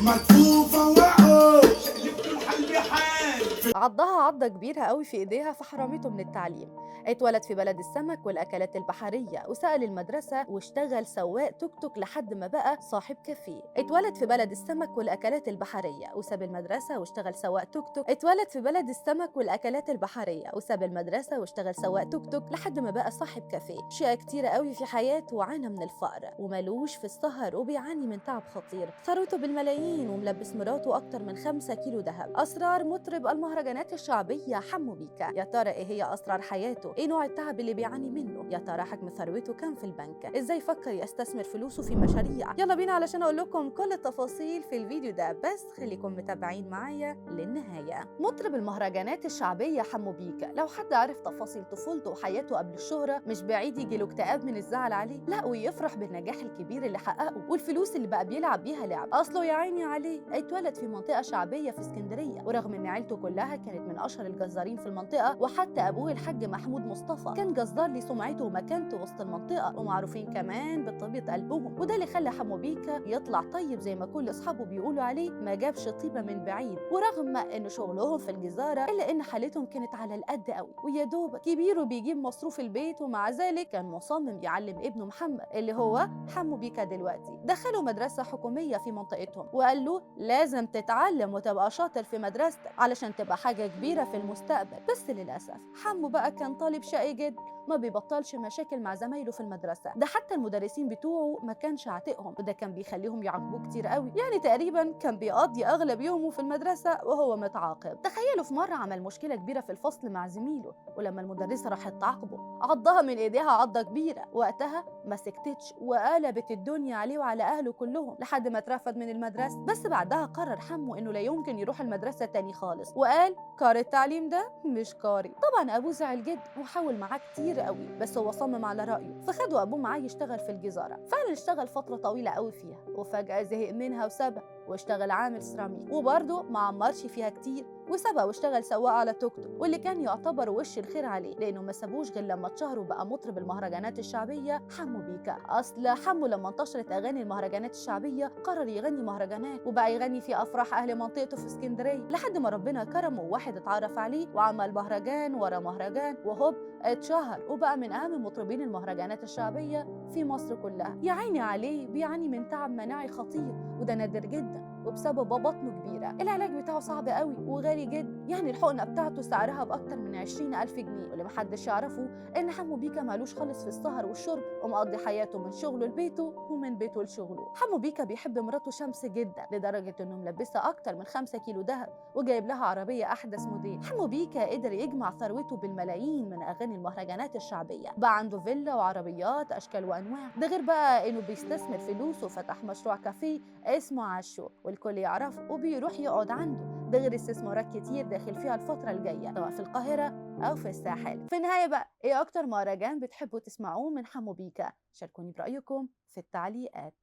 مدفوع فوقه شقلبته الحل حال. عضها عضة كبيرة قوي في ايديها فحرمته من التعليم. اتولد في بلد السمك والاكلات البحرية وسأل المدرسة واشتغل سواق توك توك لحد ما بقى صاحب كافيه. اتولد في بلد السمك والاكلات البحرية وساب المدرسة واشتغل سواق توك توك. اتولد في بلد السمك والاكلات البحرية وساب المدرسة واشتغل سواق توك توك لحد ما بقى صاحب كافيه. اشياء كتيرة قوي في حياته وعانى من الفقر ومالوش في السهر وبيعاني من تعب خطير. ثروته بالملايين وملبس مراته اكتر من 5 كيلو ذهب. اسرار مطرب المهرجانات الشعبية حمو بيكا. يا ترى ايه هي اسرار حياته؟ ايه نوع التعب اللي بيعاني منه؟ يا ترى حجم ثروته كام في البنك؟ ازاي فكر يستثمر فلوسه في مشاريع؟ يلا بينا علشان اقول لكم كل التفاصيل في الفيديو ده، بس خليكم متابعين معايا للنهاية. مطرب المهرجانات الشعبية حمو بيكا، لو حد عرف تفاصيل طفولته وحياته قبل الشهرة مش بعيد يجي له اكتئاب من الزعل عليه، لا ويفرح بالنجاح الكبير اللي حققه والفلوس اللي بقى بيلعب بيها لعب. اصله يا عيني عليه اتولد في منطقة شعبية في اسكندرية، ورغم ان عيلته كلها كانت من اشهر الجزارين في المنطقة، وحتى ابوه الحاج محمود مصطفى كان جزار ليه سمعته ومكانته وسط المنطقة، ومعروفين كمان بطيبة قلبهم، وده اللي خلى حمو بيكا يطلع طيب زي ما كل اصحابه بيقولوا عليه، ما جابش طيبة من بعيد. ورغم ان شغلهم في الجزارة الا ان حالتهم كانت على القد قوي، ويا دوب كبيره بيجيب مصروف البيت، ومع ذلك كان مصمم يعلم ابنه محمد اللي هو حمو بيكا دلوقتي. دخله مدرسة حكومية في منطقتهم وقال له لازم تتعلم وتبقى شاطر في مدرستك علشان تبقى حاجة كبيرة في المستقبل. بس للأسف حمو بقى كان طالب شقي جدا، ما بيبطلش مشاكل مع زمايله في المدرسة، ده حتى المدرسين بتوعه ما كانش عاتقهم، وده كان بيخليهم يعاقبوه كتير قوي، يعني تقريبا كان بيقضي أغلب يومه في المدرسة وهو متعاقب. تخيلوا في مرة عمل مشكلة كبيرة في الفصل مع زميله، ولما المدرسة راحت تعاقبه عضها من ايديها عضة كبيرة، وقتها ما سكتتش وقلبت الدنيا عليه وعلى أهله كلهم لحد ما اترفد من المدرسة. بس بعدها قرر حمو إنه لا يمكن يروح المدرسة تاني خالص، وقال كار التعليم ده مش كاري. طبعا أبوه زعل جدا وحاول معاه كتير قوي، بس هو صمم على رأيه، فخدوا أبوه معاه يشتغل في الجزارة. فعلا اشتغل فترة طويلة قوي فيها، وفجأة زهق منها وسابها واشتغل عامل سيراميك، وبرضه ما عمرش فيها كتير وسابها واشتغل سواق على توك توك، واللي كان يعتبر وش الخير عليه لانه ما سابوش غير لما اتشهر وبقى مطرب المهرجانات الشعبيه حمو بيكا. اصل حمو لما انتشرت اغاني المهرجانات الشعبيه قرر يغني مهرجانات، وبقى يغني في افراح اهل منطقته في اسكندريه لحد ما ربنا كرمه وواحد اتعرف عليه وعمل مهرجان ورا مهرجان، وهوب اتشهر وبقى من اهم مطربين المهرجانات الشعبيه في مصر كلها. يا عيني عليه بيعاني من تعب مناعي خطير، وده نادر جدا وبسبب بطنه كبيرة. العلاج بتاعه صعب قوي وغالي جدا، يعني الحقنة بتاعته سعرها بأكتر من 20,000 جنيه. واللي محدش يعرفه إن حمو بيكا مالوش خالص في السهر والشرب، ومقضي حياته من شغله لبيته ومن بيته لشغله. حمو بيكا بيحب مراته شمس جدا لدرجة إنه ملبسها أكتر من 5 كيلو دهب وجايب لها عربية أحدث موديل. حمو بيكا قدر يجمع ثروته بالملايين من أغاني المهرجانات الشعبية، بقى عنده فيلا وعربيات أشكال وأنواع، ده غير بقى إنه بيستثمر فلوسه وفتح مشروع كافيه اسمه عاشو والكل يعرفه وبيروح يقعد عنده، ده غير استثمارات كتير داخل فيها الفترة الجاية سواء في القاهرة أو في الساحل. في النهاية بقى إيه أكتر مهرجان بتحبوا تسمعوه من حمو بيكا؟ شاركوني برأيكم في التعليقات.